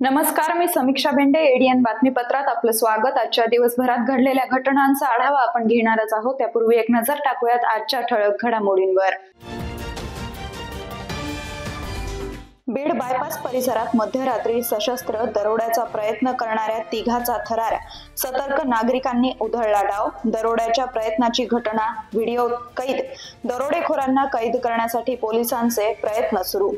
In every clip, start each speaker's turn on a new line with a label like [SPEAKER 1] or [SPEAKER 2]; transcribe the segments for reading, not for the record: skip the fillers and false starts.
[SPEAKER 1] नमस्कार, मी समीक्षा भेंडे. एडीएन बातमीपत्रात आपलं स्वागत. आजच्या दिवसभरात घडलेल्या घटनांचा आढावा आपण घेणारच आहोत. त्यापूर्वी एक नजर टाकूयात आजच्या ठळक घडामोडींवर. बीड बायपास परिसरात मध्यरात्री सशस्त्र दरोड्याचा प्रयत्न करणाऱ्या तिघाचा थरार. सतर्क नागरिकांनी उधळला डाव. दरोड्याच्या प्रयत्नाची घटना, व्हिडिओ कैद. दरोडेखोरांना कैद करण्यासाठी पोलिसांचे प्रयत्न सुरू.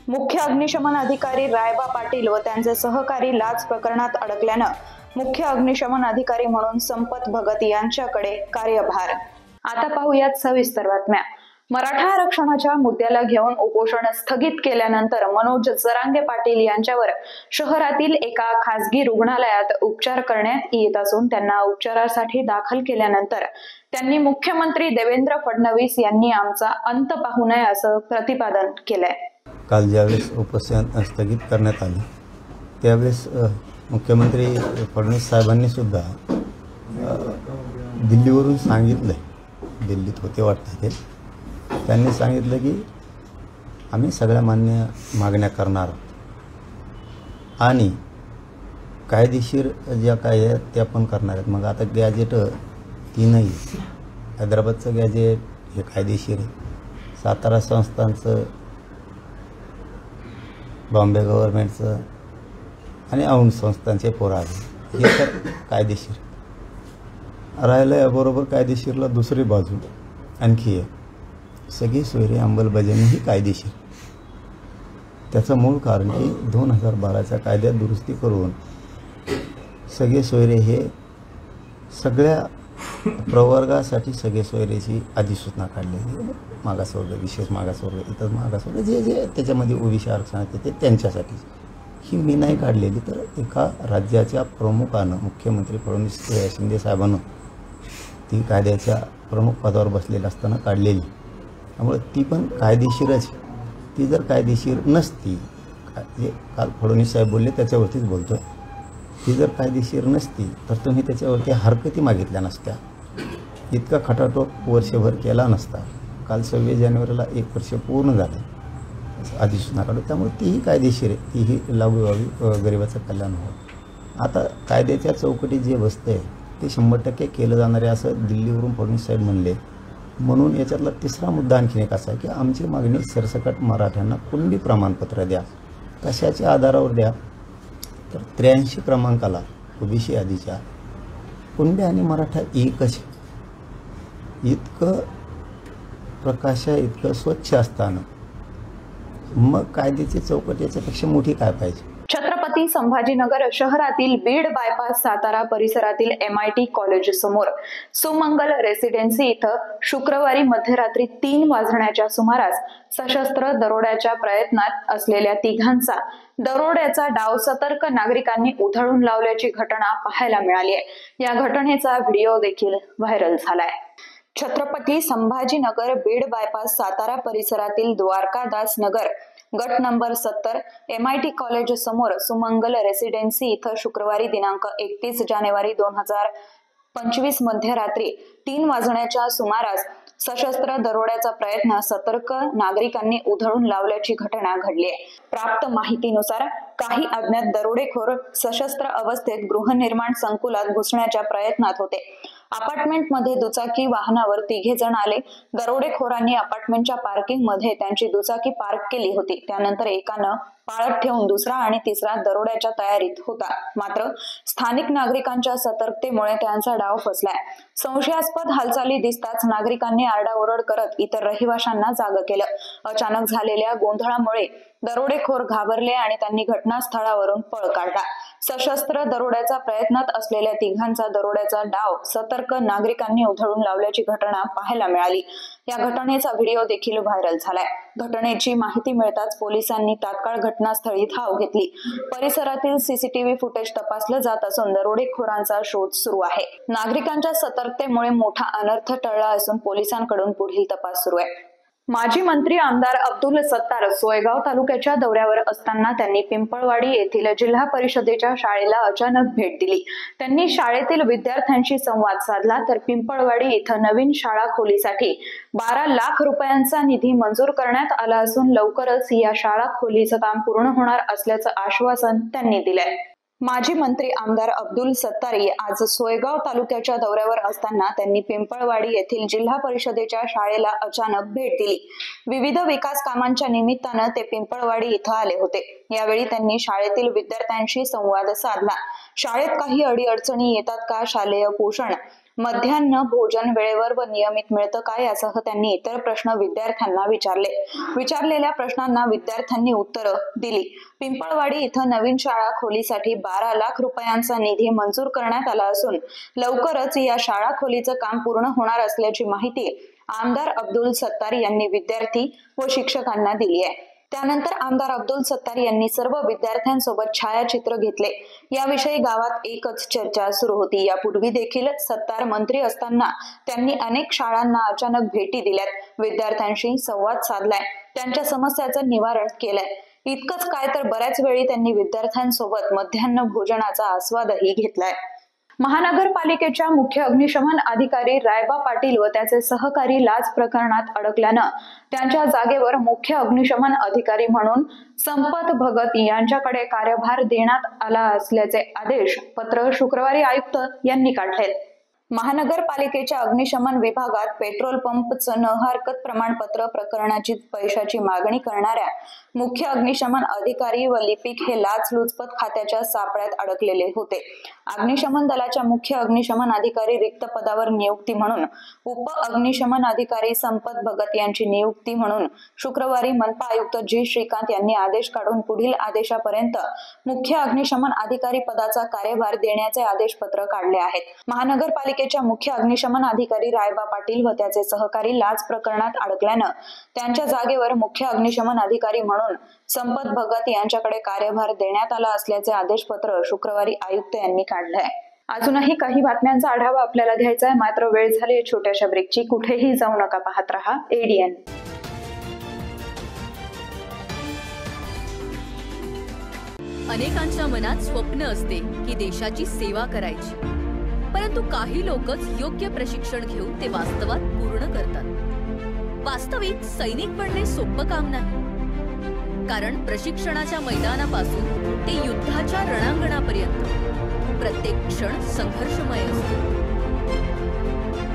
[SPEAKER 1] मुख्य अग्निशमन अधिकारी रायबा पाटील व त्यांचे सहकारी लाच प्रकरणात अडकल्यानं मुख्य अग्निशमन अधिकारी म्हणून संपत भगत यांच्याकडे कार्यभार. आता पाहूयात सविस्तर बातम्या. मराठा आरक्षणाच्या मुद्द्याला घेऊन उपोषण स्थगित केल्यानंतर मनोज जरांगे पाटील यांच्यावर शहरातील एका खासगी रुग्णालयात उपचार करण्यात येत असून त्यांना उपचारासाठी दाखल केल्यानंतर त्यांनी मुख्यमंत्री देवेंद्र फडणवीस यांनी आमचा अंत पाहू नये असं प्रतिपादन केलंय.
[SPEAKER 2] काल ज्यावेळेस उपोषण स्थगित करण्यात आले त्यावेळेस मुख्यमंत्री फडणवीस साहेबांनी सुद्धा दिल्लीवरून सांगितलं, दिल्लीत होते वाटतं ते, त्यांनी सांगितलं की आम्ही सगळ्या मान्य मागण्या करणार आणि कायदेशीर ज्या काय आहेत त्या पण करणार आहेत. मग आता गॅजेट तीनही, हैदराबादचं गॅजेट हे कायदेशीर आहे, सातारा संस्थांचं, बॉम्बे गव्हर्नमेंटचं आणि औंध संस्थांचे पोरावे हे तर कायदेशीर. राहिलं याबरोबर कायदेशीरला दुसरी बाजू आणखी आहे, सगळी सोयरे अंमलबजावणी ही कायदेशीर. त्याचं मूळ कारण की 2012च्या कायद्यात दुरुस्ती करून सगळे सोयरे हे सगळ्या प्रवर्गासाठी सगळे सोयरेची अधिसूचना काढलेली. मागासवर्ग, विशेष मागासवर्ग, इतर मागासवर्ग जे जे त्याच्यामध्ये ओबीसी आरक्षण येते त्यांच्यासाठी ही मी नाही काढलेली, तर एका राज्याच्या प्रमुखानं, मुख्यमंत्री फडणवीस शिंदे साहेबांनं ती कायद्याच्या प्रमुख पदावर बसलेलं असताना काढलेली. त्यामुळे ती पण कायदेशीरच. ती जर कायदेशीर नसती, जे काल फडणवीस साहेब बोलले त्याच्यावरतीच बोलतो, ती जर कायदेशीर नसती तर तुम्ही त्याच्यावरती हरकती मागितल्या नसत्या, इतका खटाटोप वर्षभर केला नसता. काल 26 जानेवारीला 1 वर्ष पूर्ण झालं अधिसूचना काढून, त्यामुळे तीही कायदेशीर आहे, तीही लागू व्हावी, गरिबाचं कल्याण व्हावं. आता कायद्याच्या चौकटीत जे बसतं आहे ते 100% केलं जाणार आहे असं दिल्लीवरून फडणवीस साहेब म्हणले. म्हणून याच्यातला तिसरा मुद्दा आणखीन एक असा आहे की आमची मागणी सरसकट मराठ्यांना कुणबी प्रमाणपत्र द्या. कशाच्या आधारावर द्या तर 83 क्रमांकाला ओबीसी यादीच्या कुणबी आणि मराठा एकच. इतकं प्रकाश आहे, इतकं स्वच्छ असताना मग कायद्याची चौकट याच्यापेक्षा मोठी काय पाहिजे.
[SPEAKER 1] छत्रपती संभाजीनगर शहरातील बीड बायपास सातारा परिसरातील MIT कॉलेज समोर सुमंगल रेसिडेन्सी इथं शुक्रवारी मध्यरात्री 3 वाजण्याच्या सुमारास सशस्त्र दरोड्याच्या प्रयत्नात असलेल्या तिघांचा दरोड्याचा डाव सतर्क नागरिकांनी उधळून लावल्याची घटना पाहायला मिळाली आहे. या घटनेचा व्हिडिओ देखील व्हायरल झालाय. छत्रपती संभाजीनगर बीड बायपास सातारा परिसरातील द्वारकादास नगर गट नंबर 70 MIT कॉलेज समोर सुमंगल रेसिडेन्सी इथं शुक्रवारी दिनांक 31 जानेवारी 2025 मध्यरात्री 3 वाजण्याच्या सुमारास सशस्त्र दरोड्याचा प्रयत्न सतर्क नागरिकांनी उधळून लावल्याची घटना घडली आहे. प्राप्त माहितीनुसार काही अज्ञात दरोडेखोर सशस्त्र अवस्थेत गृहनिर्माण संकुलात घुसण्याच्या प्रयत्नात होते. अपार्टमेंटमध्ये दुचाकी वाहनावर 3 जण आले. दरोडेखोरांनी अपार्टमेंटच्या पार्किंग मध्ये त्यांची दुचाकी पार्क केली होती. त्यानंतर एकानं पाळत ठेवून दुसरा आणि तिसरा दरोड्याच्या तयारीत होता. मात्र स्थानिक नागरिकांच्या सतर्कतेमुळे त्यांचा डाव फसलाय. संशयास्पद हालचाली दिसताच नागरिकांनी आरडाओरड करत इतर रहिवाशांना जाग केलं. अचानक झालेल्या गोंधळामुळे दरोडेखोर घाबरले आणि त्यांनी घटनास्थळावरून पळ काढला. सशस्त्र दरोड्याचा प्रयत्नात असलेल्या तिघांचा दरोड्याचा डाव सतर्क नागरिकांनी उधळून लावल्याची घटना पाहायला मिळाली। या घटनेचा व्हिडिओ देखील व्हायरल झालाय। घटनेची माहिती मिळताच पोलिसांनी तात्काळ घटनास्थळी धाव घेतली। परिसरातील सीसीटीव्ही फुटेज तपासलं जात असून दरोडेखोरांचा शोध सुरू आहे। नागरिकांच्या सतर्कतेमुळे मोठा अनर्थ टळला असून पोलिसांकडून पुढील तपास सुरू आहे। माजी मंत्री आमदार अब्दुल सत्तार सोयगाव तालुक्याच्या दौऱ्यावर असताना त्यांनी पिंपळवाडी येथील जिल्हा परिषदेच्या शाळेला अचानक भेट दिली। त्यांनी शाळेतील विद्यार्थ्यांशी संवाद साधला तर पिंपळवाडी इथं नवीन शाळा खोलीसाठी 12 लाख रुपयांचा निधी मंजूर करण्यात आला असून लवकरच या शाळा खोलीचं काम पूर्ण होणार असल्याचं आश्वासन त्यांनी दिलंय। माजी मंत्री आमदार अब्दुल सत्तारी आज सोयगाव तालुक्याच्या दौऱ्यावर असताना त्यांनी पिंपळवाडी येथील जिल्हा परिषदेच्या शाळेला अचानक भेट दिली। विविध विकास कामांच्या निमित्तानं ते पिंपळवाडी इथं आले होते। यावेळी त्यांनी शाळेतील विद्यार्थ्यांशी संवाद साधला। शाळेत काही अडीअडचणी येतात का? शालेय पोषण, मध्यान्ह भोजन वेळेवर व नियमित मिळतं का? यासह त्यांनी इतर प्रश्न विद्यार्थ्यांना विचारलेल्या प्रश्नांना विद्यार्थ्यांनी उत्तरं दिली। पिंपळवाडी इथं नवीन शाळा खोलीसाठी 12 लाख रुपयांचा निधी मंजूर करण्यात आला असून लवकरच या शाळा खोलीचं काम पूर्ण होणार असल्याची माहिती आमदार अब्दुल सत्तार यांनी विद्यार्थी व शिक्षकांना दिली आहे। त्यानंतर आमदार अब्दुल सत्तार यांनी सर्व विद्यार्थ्यांसोबत छायाचित्र घेतले। याविषयी गावात एकच चर्चा सुरू होती। यापूर्वी देखील सत्तार मंत्री असताना त्यांनी अनेक शाळांना अचानक भेटी दिल्यात, विद्यार्थ्यांशी संवाद साधलाय, त्यांच्या समस्याचं निवारण केलंय। इतकंच काय तर बऱ्याच वेळी त्यांनी विद्यार्थ्यांसोबत मध्यान्ह भोजनाचा आस्वादही घेतलाय। महानगरपालिकेच्या मुख्य अग्निशमन अधिकारी रायबा पाटील व त्याचे सहकारी लाच प्रकरणात अडकल्यानं त्यांच्या जागेवर मुख्य अग्निशमन अधिकारी म्हणून संपत भगत यांच्याकडे कार्यभार देण्यात आला असल्याचे आदेश पत्र शुक्रवारी आयुक्त यांनी काढले। महानगरपालिकेच्या अग्निशमन विभागात पेट्रोल पंपचं न हरकत प्रमाणपत्र प्रकरणाची पैशाची मागणी करणाऱ्या मुख्य अग्निशमन अधिकारी व लिपिक हे लाचलुचपत खात्याच्या सापळ्यात अडकलेले होते। अग्निशमन दलाच्या मुख्य अग्निशमन अधिकारी रिक्त पदावर नियुक्ती म्हणून उप अग्निशमन अधिकारी संपत भगत यांची नियुक्ती म्हणून शुक्रवारी मनपा आयुक्त जी श्रीकांत यांनी आदेश काढून पुढील आदेशापर्यंत मुख्य अग्निशमन अधिकारी पदाचा कार्यभार देण्याचे आदेशपत्र काढले आहेत। महानगरपालिकेच्या मुख्य अग्निशमन अधिकारी रायबा पाटील व त्याचे सहकारी लाच प्रकरणात अडकल्यानं त्यांच्या जागेवर मुख्य अग्निशमन अधिकारी म्हणून संपत भगत यांच्याकडे कार्यभार देण्यात आला असल्याचे आदेशपत्र शुक्रवारी आयुक्त यांनी काढले आहे। अजूनही काही बातम्यांचा आढावा आपल्याला घ्यायचा आहे, मात्र वेळ झाली छोट्याशा ब्रेकची। कुठेही जाऊ नका, पाहत रहा ADN।
[SPEAKER 3] अनेकांच्या मनात स्वप्न असते की देशाची सेवा करायची, परंतु काही लोकच योग्य प्रशिक्षण घेऊन ते वास्तवात पूर्ण करतात। वास्तविक सैनिक बनणे सोपं काम नाही, कारण प्रशिक्षणाच्या मैदानापासून ते युद्धाच्या रणांगणापर्यंत प्रत्येक क्षण संघर्षमय असतो।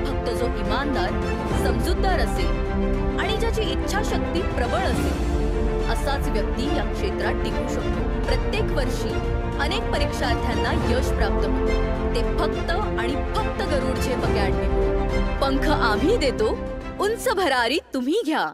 [SPEAKER 3] फक्त जो इमानदार, समजूतदार असेल आणि ज्याची इच्छाशक्ती प्रबळ असेल असाच व्यक्ती या क्षेत्रात टिकू शकतो। प्रत्येक वर्षी अनेक परीक्षार्थ्यांना यश प्राप्त होते, ते फक्त आणि फक्त गरुडचे अकॅडमी। पंख आम्ही देतो, उंच भरारी तुम्ही घ्या।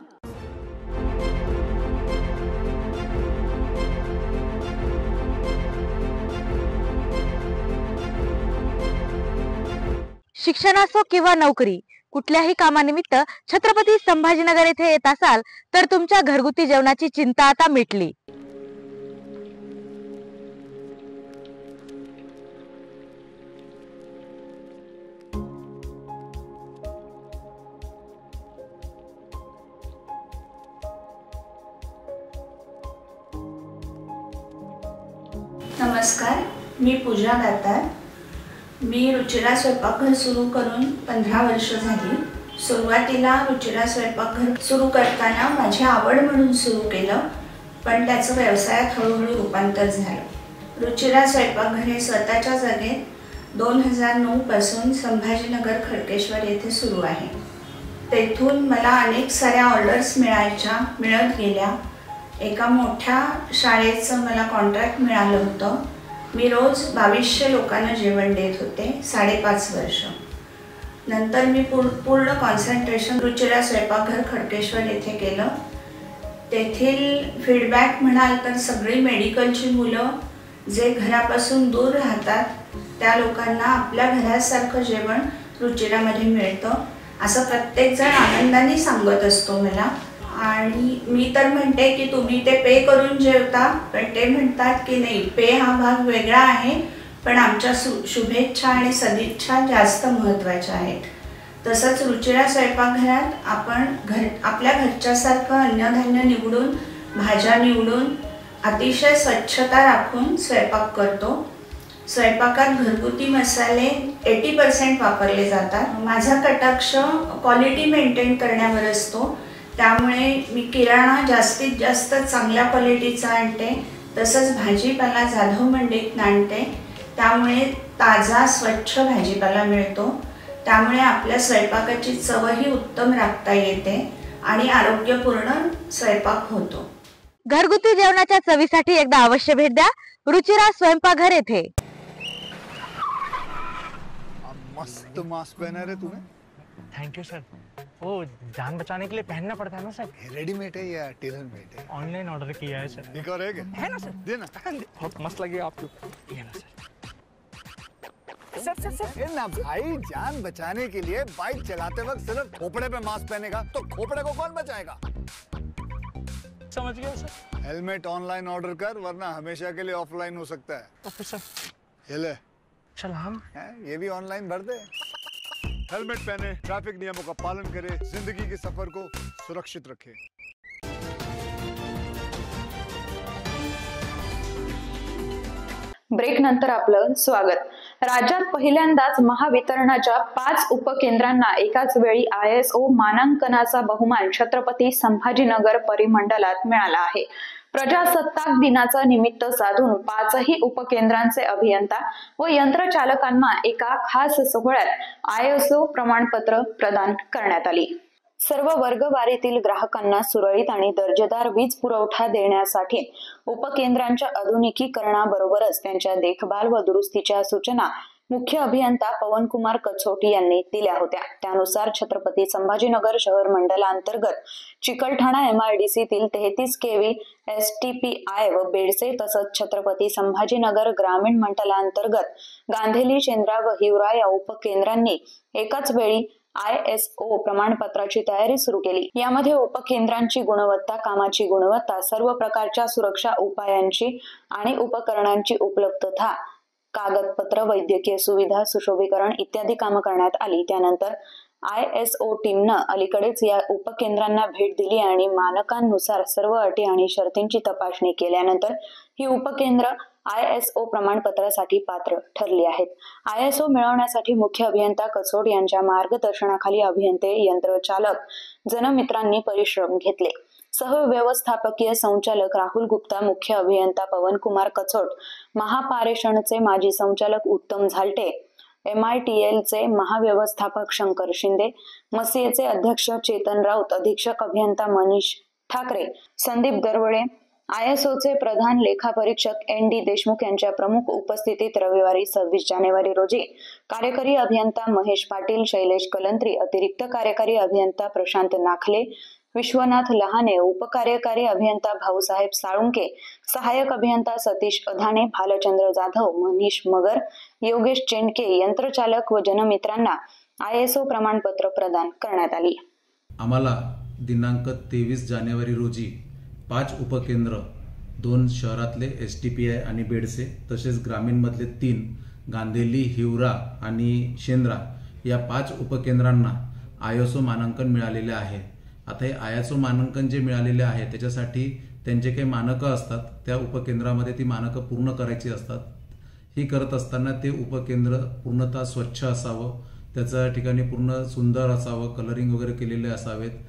[SPEAKER 4] शिक्षण असो किंवा नोकरी, कुठल्याही कामानिमित्त छत्रपती संभाजीनगर येथे येत असाल तर तुमच्या घरगुती जेवणाची चिंता आता मिटली।
[SPEAKER 5] नमस्कार, मी पूजा दातार। मी रुचिरा स्वयंपाकघर सुरू करून 15 वर्ष झाली। सुरुवातीला रुचिरा स्वयंपाकघर सुरू करताना माझी आवड म्हणून सुरू केलं, पण त्याचं व्यवसायात हळूहळू रूपांतर झालं। रुचिरा स्वयंपाकघर हे स्वतःच्या जागेत 2009 पासून संभाजीनगर खडकेश्वर येथे सुरू आहे। तेथून मला अनेक साऱ्या ऑर्डर्स मिळत गेल्या। एका मोठ्या शाळेचं मला कॉन्ट्रॅक्ट मिळालं होतं। मी रोज 2200 लोकांना जेवण देत होते 5.5 वर्ष। नंतर मी पूर्ण कॉन्सन्ट्रेशन रुचिरा स्वयंपाकघर खडकेश्वर येथे केलं। तेथील फीडबॅक म्हणाल तर सगळी मेडिकलची मुलं जे घरापासून दूर राहतात त्या लोकांना आपल्या घरासारखं जेवण रुचिरामध्ये मिळतं असं प्रत्येकजण आनंदाने सांगत असतो मला. आणि मी तर म्हणते की तुम्ही ते पे करून जेवता, पण ते म्हणतात की नाही, पे हा भाग वेगळा आहे, पण आमच्या शुभेच्छा आणि सदिच्छा जास्त महत्त्वाच्या आहेत. तसंच रुचिरा स्वयंपाकघरात आपण आपल्या घरच्यासारखं अन्नधान्य निवडून, भाज्या निवडून, अतिशय स्वच्छता राखून स्वयंपाक करतो. स्वयंपाकात घरगुती मसाले 80% वापरले जातात. माझा कटाक्ष क्वालिटी मेंटेन करण्यावर असतो, त्यामुळे मी किराणा जास्तीत जास्त चांगल्या क्वालिटीचा आणते. तसंच भाजीपाला जाधव मंडईत आणते, त्यामुळे ताजा स्वच्छ भाजीपाला मिळतो. त्यामुळे आपल्या स्वयंपाकाची चवही उत्तम राखता येते आणि आरोग्यपूर्ण स्वयंपाक होतो.
[SPEAKER 4] घरगुती जेवणाच्या चवीसाठी एकदा अवश्य भेट द्या रुचिरा स्वयंपाकघर येथे.
[SPEAKER 6] मस्त मास्क पहना रे तूने.
[SPEAKER 7] Thank you sir. वो जान बचाने के लिए पहनना पड़ता है ना सर.
[SPEAKER 6] रेडीमेड है या टेलर मेड है?
[SPEAKER 7] ऑनलाइन ऑर्डर किया है सर.
[SPEAKER 6] एक और है
[SPEAKER 7] ना सर.
[SPEAKER 6] देना.
[SPEAKER 7] बहुत मस्त लगे आपको. ये ना सर.
[SPEAKER 6] सर ना भाई, जान बचाने के लिए बाइक चलाते वक्त सिर्फ खोपड़े पे मास्क पहनेगा तो खोपड़े को कौन बचाएगा?
[SPEAKER 7] समझ गया सर.
[SPEAKER 6] हेलमेट ऑनलाइन ऑर्डर कर, वरना हमेशा के लिए ऑफलाइन हो सकता है.
[SPEAKER 7] Okay sir.
[SPEAKER 6] ये ले.
[SPEAKER 7] चल हम
[SPEAKER 6] ये भी ऑनलाइन भर दे. हेलमेट पहने, ट्रैफिक नियमों का पालन करे, जिंदगी के सफर को सुरक्षित रखे.
[SPEAKER 1] ब्रेक नंतर आपलं स्वागत. राज्यात पहिल्यांदाच महावितरणाच्या 5 उपकेंद्रांना एकाच वेळी ISO मानांकनाचा बहुमान छत्रपती संभाजीनगर परिमंडलात मिळाला आहे. प्रजासत्ताक दिनाचा निमित्त साधून 5ही उपकेंद्रांचे अभियंता व यंत्रचालकांना एका खास सोहळ्यात ISO प्रमाणपत्र प्रदान करण्यात आली. सर्व वर्गवारीतील ग्राहकांना सुरळीत आणि दर्जेदार वीज पुरवठा देण्यासाठी उपकेंद्रांच्या आधुनिकीकरणाबरोबरच त्यांच्या देखभाल व दुरुस्तीच्या सूचना मुख्य अभियंता पवनकुमार कछोटी यांनी दिल्या होत्या. त्यानुसार छत्रपती संभाजीनगर शहर मंडलांतर्गत चिकलठाणा MIDCतील 33 kV STPI व बेडसे तसंच छत्रपती संभाजीनगर ग्रामीण मंडलांतर्गत गांधेली, शेंद्रा व हिवरा या उपकेंद्रांनी एकाच वेळी ISO प्रमाणपत्राची तयारी सुरू केली. यामध्ये उपकेंद्रांची गुणवत्ता, कामाची गुणवत्ता, सर्व प्रकारच्या सुरक्षा उपायांची आणि उपकरणांची उपलब्धता, कागदपत्र, वैद्यकीय सुविधा, सुशोभीकरण इत्यादी कामं करण्यात आली. त्यानंतर ISO टीमनं अलीकडेच या उपकेंद्रांना भेट दिली आणि मानकांनुसार सर्व अटी आणि शर्तींची तपासणी केल्यानंतर ही उपकेंद्र ISO प्रमाणपत्रासाठी पात्र ठरली आहेत. ISO मिळवण्यासाठी मुख्य अभियंता कचोड यांच्या मार्गदर्शनाखाली अभियंते, यंत्रचालक, जनमित्रांनी परिश्रम घेतले. सहव्यवस्थापकीय संचालक राहुल गुप्ता, मुख्य अभियंता पवनकुमार कचोड, महापारेषणचे माजी संचालक उत्तम झालटे, MITLचे महाव्यवस्थापक शंकर शिंदे, मसीएचे अध्यक्ष चेतन राऊत, अधीक्षक अभियंता मनीष ठाकरे, संदीप दरवळे, ISOचे प्रधान लेखापरीक्षक ND देशमुख यांच्या प्रमुख उपस्थितीत रविवारी 26 जानेवारी रोजी कार्यकारी अभियंता महेश पाटील, शैलेश कलंत्री, अतिरिक्त कार्यकारी अभियंता प्रशांत नाखले, विश्वनाथ लहाने, उपकार्यकारी अभियंता भाऊसाहेब साळुंके, सहाय्यक अभियंता सतीश अधाणे, भालचंद्र जाधव, मनीष मगर, योगेश चेंडके, यंत्रचालक व जनमित्रांना ISO प्रमाणपत्र प्रदान करण्यात आली.
[SPEAKER 8] आम्हाला दिनांक 23 जानेवारी रोजी 5 उपकेंद्र, 2 शहरातले STPI आणि बेडसे तसेच ग्रामीणमधले 3 गांधेली, हिवरा आणि शेंद्रा या 5 उपकेंद्रांना ISO मानांकन मिळालेले आहे. आता हे ISO मानांकन जे मिळालेले आहे त्याच्यासाठी त्यांचे काही मानकं असतात, त्या उपकेंद्रामध्ये ती मानकं पूर्ण करायची असतात. ही करत असताना ते उपकेंद्र पूर्णतः स्वच्छ असावं, त्याच्या ठिकाणी पूर्ण सुंदर असावं, कलरिंग वगैरे केलेले असावेत.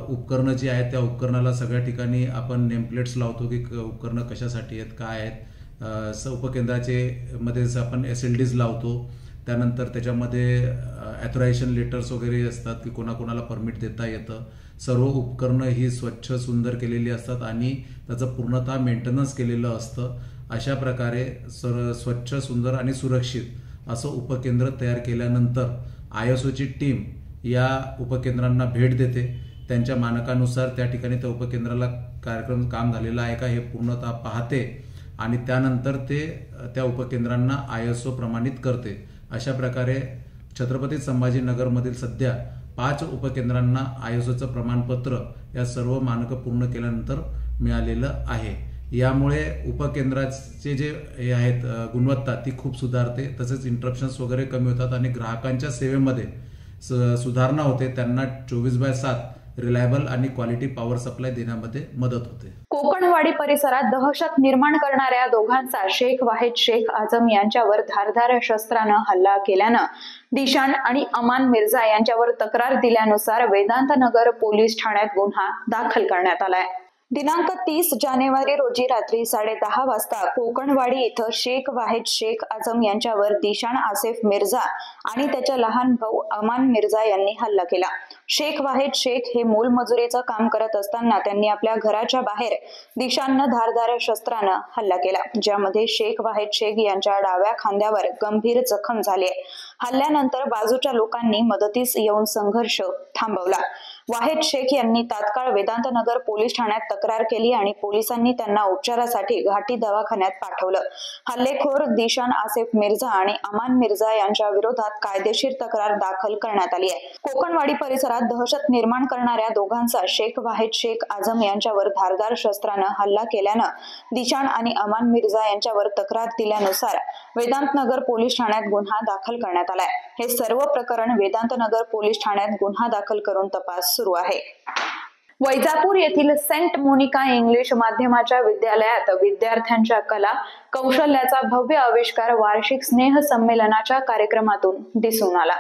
[SPEAKER 8] उपकरणं जी आहेत त्या उपकरणाला सगळ्या ठिकाणी आपण नेमप्लेट्स लावतो की उपकरणं कशासाठी आहेत, काय आहेत. उपकेंद्राचे मध्ये आपण SLDs लावतो. त्यानंतर त्याच्यामध्ये ॲथोरायझेशन लेटर्स वगैरे असतात की कोणाकोणाला परमिट देता येतं. सर्व उपकरणं ही स्वच्छ सुंदर केलेली असतात आणि त्याचं पूर्णतः मेंटेनन्स केलेलं असतं. अशा प्रकारे स्वच्छ, सुंदर आणि सुरक्षित असं उपकेंद्र तयार केल्यानंतर ISOची टीम या उपकेंद्रांना भेट देते. त्यांच्या मानकानुसार त्या ठिकाणी त्या उपकेंद्राला काम झालेलं आहे का हे पूर्णतः पाहते आणि त्यानंतर ते त्या उपकेंद्रांना ISO प्रमाणित करते. अशा प्रकारे छत्रपती संभाजीनगरमधील सध्या 5 उपकेंद्रांना ISOचं प्रमाणपत्र या सर्व मानकं पूर्ण केल्यानंतर मिळालेलं आहे. यामुळे उपकेंद्राचे जे हे आहेत गुणवत्ता ती खूप सुधारते. तसेच इंटरप्शन्स वगैरे कमी होतात आणि ग्राहकांच्या सेवेमध्ये सुधारणा होते. त्यांना 24/7 रिलायबल आणि क्वालिटी पॉवर सप्लाय देण्यामध्ये मदत होते.
[SPEAKER 1] कोकणवाडी परिसरात दहशत निर्माण करणाऱ्या दोघांचा शेख वाहिद शेख आझम यांच्यावर धारदार शस्त्रानं हल्ला केल्यानं दिशान आणि अमान मिर्झा यांच्यावर तक्रार दिल्यानुसार वेदांत नगर पोलीस ठाण्यात गुन्हा दाखल करण्यात आलाय. दिनांक 30 जानेवारी रोजी रात्री 10:30 वाजता कोकणवाडी इथं शेख वाहिद शेख आझम यांच्यावर दिशान आसिफ मिर्झा आणि त्याच्या लहान भाऊ अमान मिर्झा यांनी हल्ला केला. शेख वाहिद शेख हे मोलमजुरीचं काम करत असताना त्यांनी आपल्या घराच्या बाहेर दिशाननं धारदार शस्त्रानं हल्ला केला, ज्यामध्ये शेख वाहिद शेख यांच्या डाव्या खांद्यावर गंभीर जखम झाली. हल्ल्यानंतर बाजूच्या लोकांनी मदतीस येऊन संघर्ष थांबवला. वाहिद शेख यांनी तात्काळ वेदांत नगर पोलीस ठाण्यात तक्रार केली आणि पोलिसांनी त्यांना उपचारासाठी घाटी दवाखान्यात पाठवलं. हल्लेखोर दिशान आसिफ मिर्झा आणि अमान मिर्झा यांच्या विरोधात कायदेशीर तक्रार दाखल करण्यात आली आहे. कोकणवाडी परिसरात दहशत निर्माण करणाऱ्या दोघांचा शेख वाहिद शेख आझम यांच्यावर धारदार शस्त्रानं हल्ला केल्यानं दिशान आणि अमान मिर्झा यांच्यावर तक्रार दिल्यानुसार वेदांत नगर पोलीस ठाण्यात गुन्हा दाखल करण्यात आलाय. हे सर्व प्रकरण वेदांत नगर पोलीस ठाण्यात गुन्हा दाखल करून तपास सुरू आहे. वैजापूर येथील सेंट मोनिका इंग्लिश माध्यमाच्या विद्यालयात विद्यार्थ्यांच्या कला कौशल्याचा भव्य आविष्कार वार्षिक स्नेह संमेलनाच्या कार्यक्रमातून दिसून आला.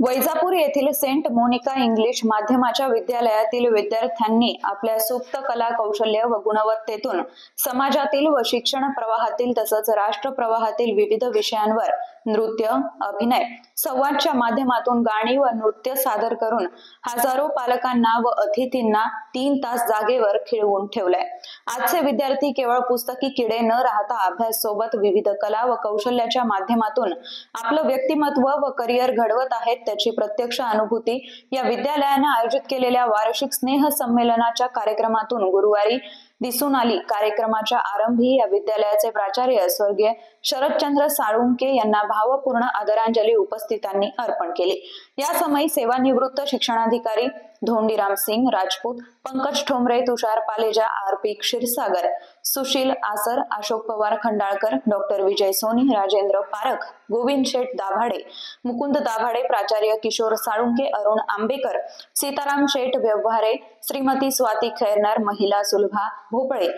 [SPEAKER 1] वैजापूर येथील सेंट मोनिका इंग्लिश माध्यमाच्या विद्यालयातील विद्यार्थ्यांनी आपल्या सुप्त कला कौशल्य व गुणवत्तेतून समाजातील व शिक्षण प्रवाहातील तसंच राष्ट्र प्रवाहातील विविध विषयांवर नृत्य, अभिनय, संवादच्या माध्यमातून गाणी व नृत्य सादर करून हजारो पालकांना व अतिथींना 3 तास जागेवर खिळवून ठेवलंय. आजचे विद्यार्थी केवळ पुस्तकी किडे न राहता अभ्यास सोबत विविध कला व कौशल्याच्या माध्यमातून आपलं व्यक्तिमत्व व करिअर घडवत आहेत. त्याची प्रत्यक्ष अनुभूती या विद्यालयाने आयोजित केलेल्या वार्षिक स्नेह संमेलनाच्या कार्यक्रमातून गुरुवारी दिसून आली. कार्यक्रमाच्या आरंभी या विद्यालयाचे प्राचार्य स्वर्गीय शरदचंद्र साळुंके यांना भावपूर्ण आदरांजली उपस्थितांनी अर्पण केली. या समयी सेवानिवृत्त शिक्षणाधिकारी धोंडीराम सिंग राजपूत, पंकज ठोंबरे, तुषार पालेजा, RP क्षीरसागर, सुशील आसर, अशोक पवार खंडाळकर, डॉक्टर विजय सोनी, राजेंद्र पारख, गोविंद शेठ दाभाडे, मुकुंद दाभाडे, प्राचार्य किशोर साळुंके, अरुण आंबेकर, सीताराम शेठ व्यवहारे, श्रीमती स्वाती खैरनार, महिला सुलभा भोपळे,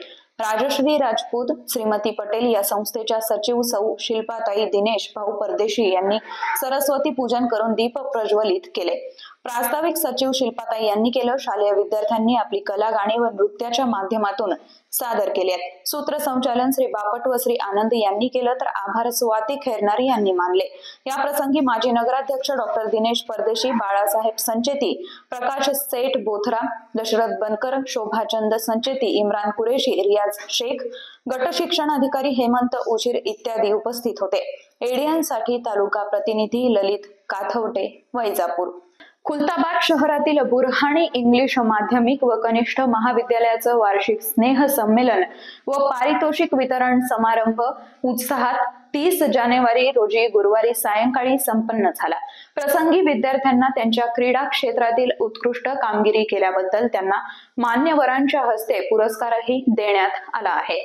[SPEAKER 1] राजश्री राजपूत, श्रीमती पटेल या संस्थेच्या सचिव सौ शिल्पाताई दिनेश भाऊ परदेशी यांनी सरस्वती पूजन करून दीप प्रज्वलित केले. प्रास्ताविक सचिव शिल्पाताई यांनी केलं. शालेय विद्यार्थ्यांनी आपली कला, गाणी व नृत्याच्या माध्यमातून सादर केले. सूत्रसंचालन श्री बापट व श्री आनंद यांनी केलं तर आभार स्वाती खैरनार यांनी मानले. या प्रसंगी माजी नगराध्यक्ष डॉक्टर दिनेश परदेशी, बाळासाहेब संचेती, प्रकाश सेठ बोथरा, दशरथ बनकर, शोभाचंद संचेती, इम्रान कुरेशी, रियाज शेख, गट शिक्षण अधिकारी हेमंत उशीर इत्यादी उपस्थित होते. एडियनसाठी तालुका प्रतिनिधी ललित काथवटे, वैजापूर. खुलताबाद शहरातील बुरहाणी इंग्लिश माध्यमिक व कनिष्ठ महाविद्यालयाचं वार्षिक स्नेह संमेलन व पारितोषिक वितरण समारंभ उत्साहात 30 जानेवारी रोजी गुरुवारी सायंकाळी संपन्न झाला. प्रसंगी विद्यार्थ्यांना त्यांच्या क्रीडा क्षेत्रातील उत्कृष्ट कामगिरी केल्याबद्दल त्यांना मान्यवरांच्या हस्ते पुरस्कारही देण्यात आला आहे.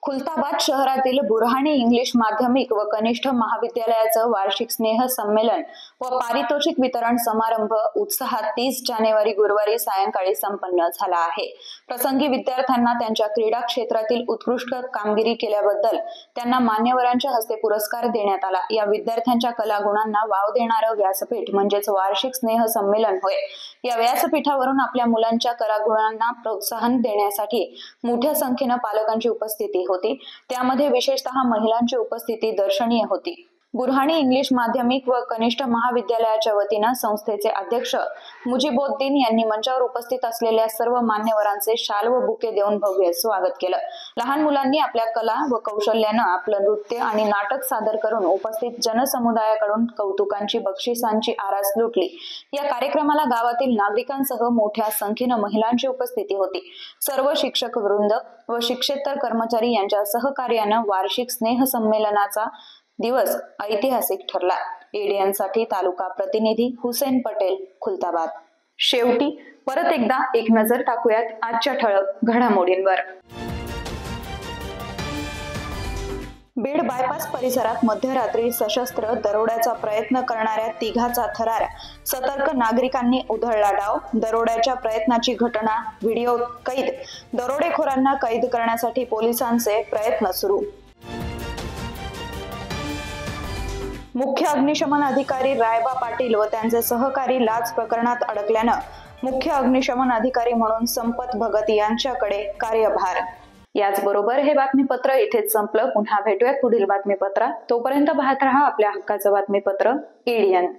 [SPEAKER 1] खुलताबाद शहरातील बुरहाणी इंग्लिश माध्यमिक व कनिष्ठ महाविद्यालयाचं वार्षिक स्नेह संमेलन व पारितोषिक वितरण समारंभ उत्साहात 30 जानेवारी गुरुवारी सायंकाळी संपन्न झाला आहे. प्रसंगी विद्यार्थ्यांना त्यांच्या क्रीडा क्षेत्रातील उत्कृष्ट कामगिरी केल्याबद्दल त्यांना मान्यवरांच्या हस्ते पुरस्कार देण्यात आला. या विद्यार्थ्यांच्या कलागुणांना वाव देणारं व्यासपीठ म्हणजेच वार्षिक स्नेह संमेलन होय. या व्यासपीठावरून आपल्या मुलांच्या कलागुणांना प्रोत्साहन देण्यासाठी मोठ्या संख्येनं पालकांची उपस्थिती होती. त्यामध्ये विशेषतः महिलांची उपस्थिती दर्शनीय होती. बुरहानी इंग्लिश माध्यमिक व कनिष्ठ महाविद्यालयाच्या वतीनं संस्थेचे अध्यक्ष मुजिबोद्दीन यांनी मंचावर उपस्थित असलेल्या सर्व मान्यवरांचे शाल व बुके देऊन भव्य स्वागत केलं। लहान मुलांनी आपल्या कला व कौशल्यानं आपलं नृत्य आणि नाटक सादर करून उपस्थित जनसमुदायाकडून कौतुकांची बक्षिसांची आरास लुटली। या कार्यक्रमाला गावातील नागरिकांसह मोठ्या संख्येनं महिलांची उपस्थिती होती। सर्व शिक्षक वृंद व शिक्षेतर कर्मचारी यांच्या सहकार्यानं वार्षिक स्नेह संमेलनाचा दिवस ऐतिहासिक ठरला। एडीएनसाठी तालुका प्रतिनिधी हुसेन पटेल, खुलताबाद। शेवटी परत एकदा एक नजर टाकूयात आजच्या ठळक घडामोडींवर। बीड बायपास परिसरात मध्यरात्री सशस्त्र दरोड्याचा प्रयत्न करणाऱ्या तिघाचा थरार। सतर्क नागरिकांनी उधळला डाव। दरोड्याच्या प्रयत्नाची घटना व्हिडिओ कैद। दरोडेखोरांना कैद करण्यासाठी पोलिसांचे प्रयत्न सुरू। मुख्य अग्निशमन अधिकारी रायबा पाटील व त्यांचे सहकारी लाच प्रकरणात अडकल्यानं मुख्य अग्निशमन अधिकारी म्हणून संपत भगत यांच्याकडे कार्यभार। याचबरोबर हे बातमीपत्र इथेच संपलं। पुन्हा भेटूयात पुढील बातमीपत्रात। तोपर्यंत पाहत रहा आपल्या हक्काचं बातमीपत्र एडीएन।